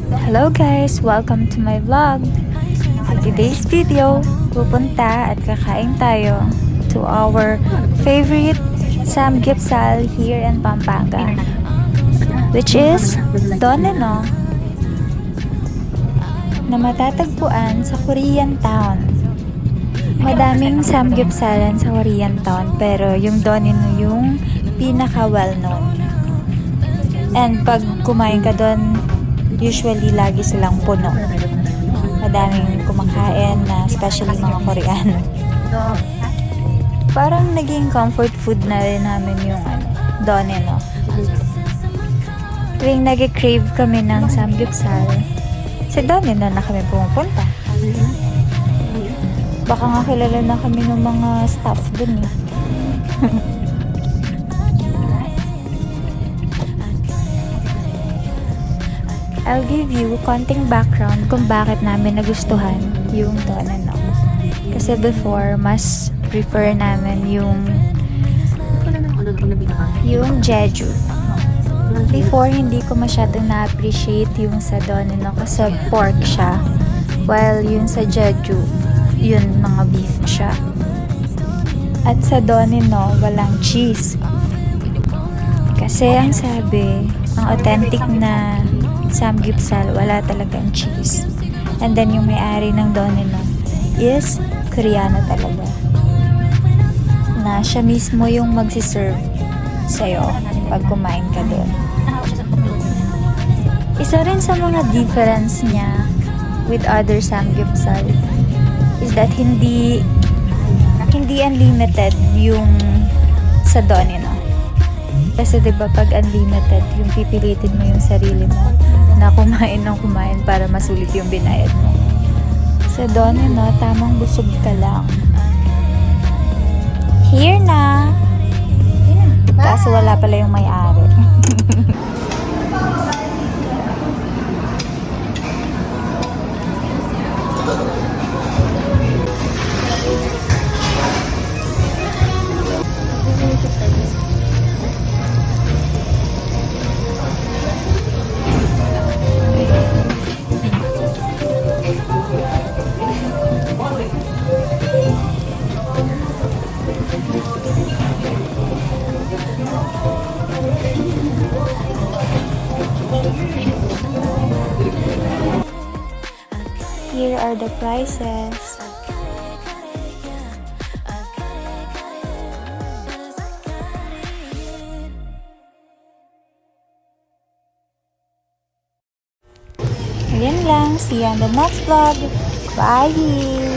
Hello guys! Welcome to my vlog! For today's video, pupunta at kakain tayo to our favorite samgyeopsal here in Pampanga, which is Doneno, na matatagpuan sa Korean Town. Madaming samgyeopsalan sa Korean Town, pero yung Doneno yung pinaka well known. And pag kumain ka doon, usually lagi silang puno. Madaming kumakain na especially mga Koreano. Parang naging comfort food na rin namin yung Doneno. Tuwing nag-crave kami ng samgyeopsal, sa Doneno na kami pumupunta. Baka nga kilala na kami ng mga staff dun eh. I'll give you konting background kung bakit namin nagustuhan yung Doneno. Kasi before, mas prefer namin yung Jeju. Before, hindi ko masyadong na-appreciate yung sa Doneno kasi pork siya. While yung sa Jeju, yun mga beef siya. At sa Doneno, walang cheese. Kasi ang sabi, ang authentic na samgyeopsal, wala talagang cheese. And then yung may-ari ng Doneno is Koreano talaga. Na siya mismo yung magsiserve sa'yo pag kumain ka doon. Isa rin sa mga difference niya with other samgyeopsal is that hindi unlimited yung sa Doneno. Kasi diba pag unlimited, yung pipilitin mo yung sarili mo na kumain ng kumain para masulit yung binayad mo. Sa Doneno, tamang busog ka lang. Here na! Kaso wala pala yung may-ari. Here are the prices. Yan lang. See you on the next vlog. Bye!